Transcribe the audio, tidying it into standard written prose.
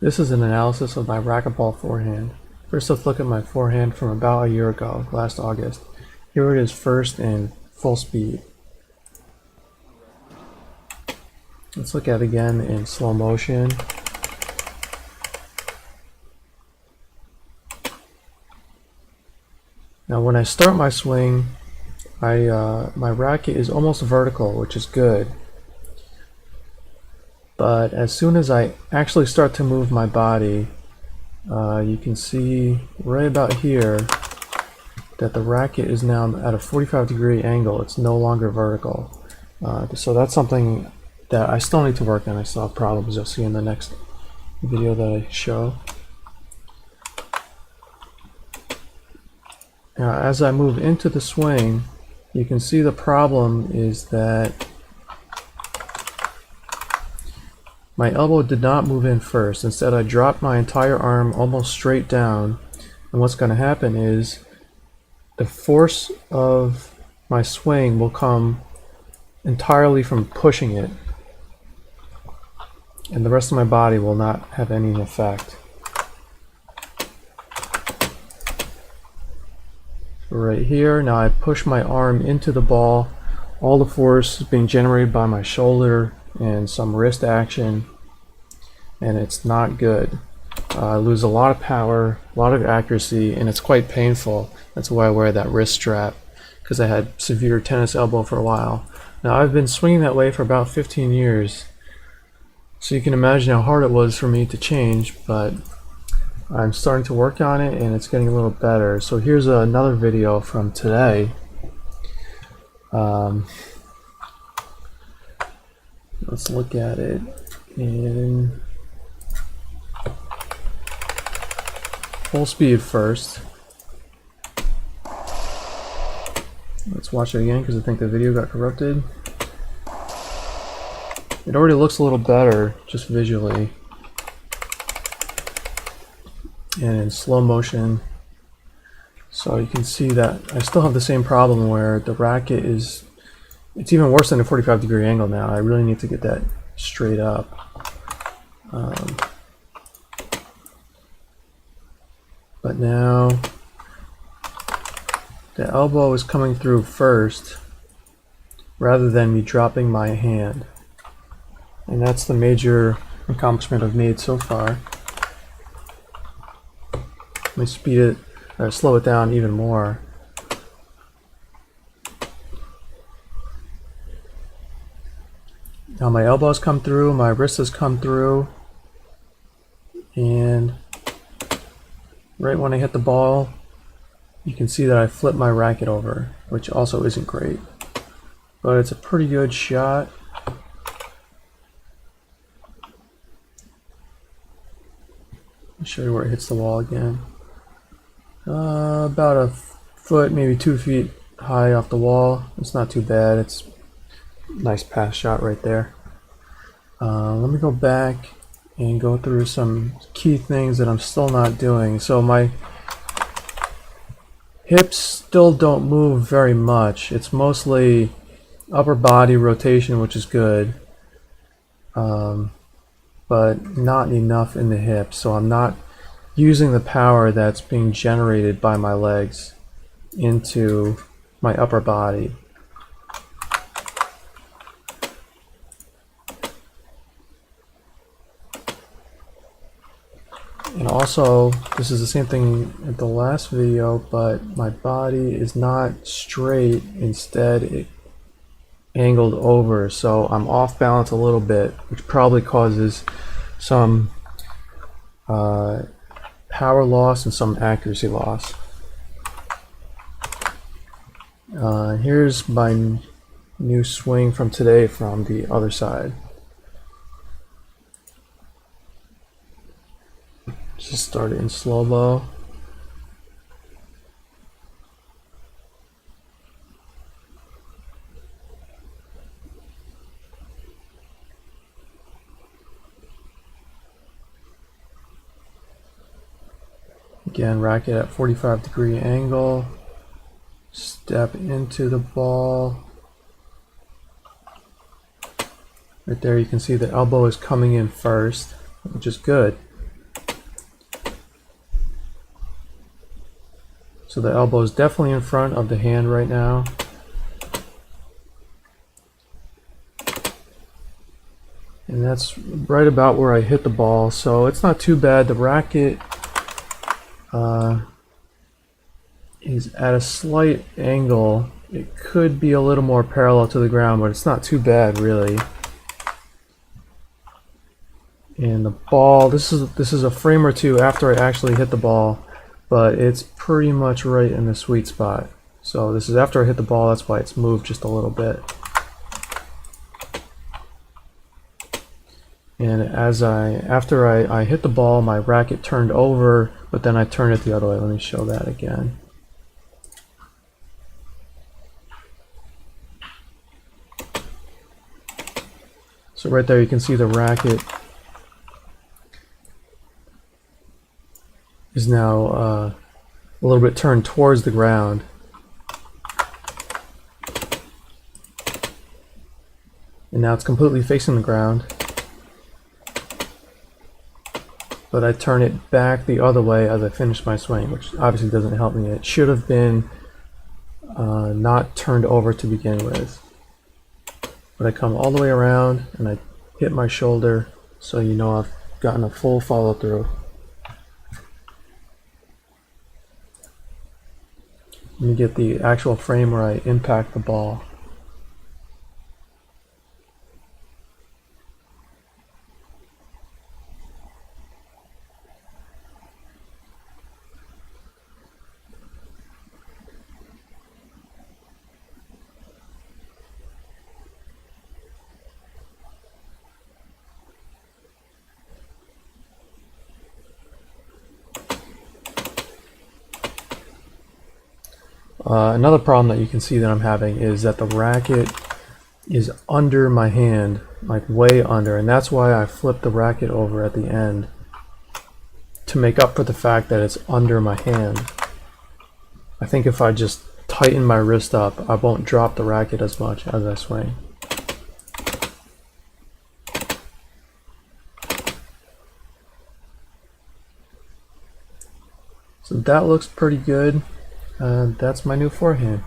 This is an analysis of my racquetball forehand. First, let's look at my forehand from about a year ago, last August. Here it is first in full speed. Let's look at it again in slow motion. Now when I start my swing, my racket is almost vertical, which is good. But as soon as I actually start to move my body, you can see right about here that the racket is now at a 45-degree angle. It's no longer vertical. So that's something that I still need to work on. I still have problems. You'll see in the next video that I show. Now, as I move into the swing, you can see the problem is that my elbow did not move in first. Instead, I dropped my entire arm almost straight down, and what's going to happen is the force of my swing will come entirely from pushing it, and the rest of my body will not have any effect. Right here, now I push my arm into the ball. All the force is being generated by my shoulder and some wrist action, and it's not good. I lose a lot of power, a lot of accuracy, and it's quite painful. That's why I wear that wrist strap, because I had severe tennis elbow for a while. Now I've been swinging that way for about 15 years, so you can imagine how hard it was for me to change, but I'm starting to work on it and it's getting a little better. So here's another video from today. Let's look at it in full speed first. Let's watch it again because I think the video got corrupted. It already looks a little better just visually. And in slow motion, so you can see that I still have the same problem where the racket is, it's even worse than a 45-degree angle now. I really need to get that straight up. But now the elbow is coming through first rather than me dropping my hand, and that's the major accomplishment I've made so far. Let me speed it, or slow it down even more. Now my elbows come through, my wrist has come through, and right when I hit the ball, you can see that I flip my racket over, which also isn't great. But it's a pretty good shot. I'll show you where it hits the wall again. About a foot, maybe 2 feet high off the wall. It's not too bad. It's a nice pass shot right there. Let me go back and go through some key things that I'm still not doing. So my hips still don't move very much. It's mostly upper body rotation, which is good, but not enough in the hips. So I'm not using the power that's being generated by my legs into my upper body. And also, this is the same thing at the last video, but my body is not straight. Instead, it angled over, so I'm off balance a little bit, which probably causes some power loss and some accuracy loss. Here's my new swing from today from the other side. Just start it in slow-mo. Again, racket at 45-degree angle. Step into the ball. Right there you can see the elbow is coming in first, which is good. So the elbow is definitely in front of the hand right now. And that's right about where I hit the ball, so it's not too bad. The racket is at a slight angle. It could be a little more parallel to the ground, but it's not too bad really. And the ball, this is a frame or two after I actually hit the ball, but it's pretty much right in the sweet spot. So this is after I hit the ball, that's why it's moved just a little bit. And after I hit the ball, my racket turned over, but then I turned it the other way. Let me show that again. So right there you can see the racket is now a little bit turned towards the ground. And now it's completely facing the ground. But I turn it back the other way as I finish my swing, which obviously doesn't help me. It should have been not turned over to begin with. But I come all the way around and I hit my shoulder, so you know I've gotten a full follow through. Let me get the actual frame where I impact the ball. Another problem that you can see that I'm having is that the racket is under my hand, like way under, and that's why I flipped the racket over at the end to make up for the fact that it's under my hand. I think if I just tighten my wrist up, I won't drop the racket as much as I swing. So that looks pretty good. That's my new forehand.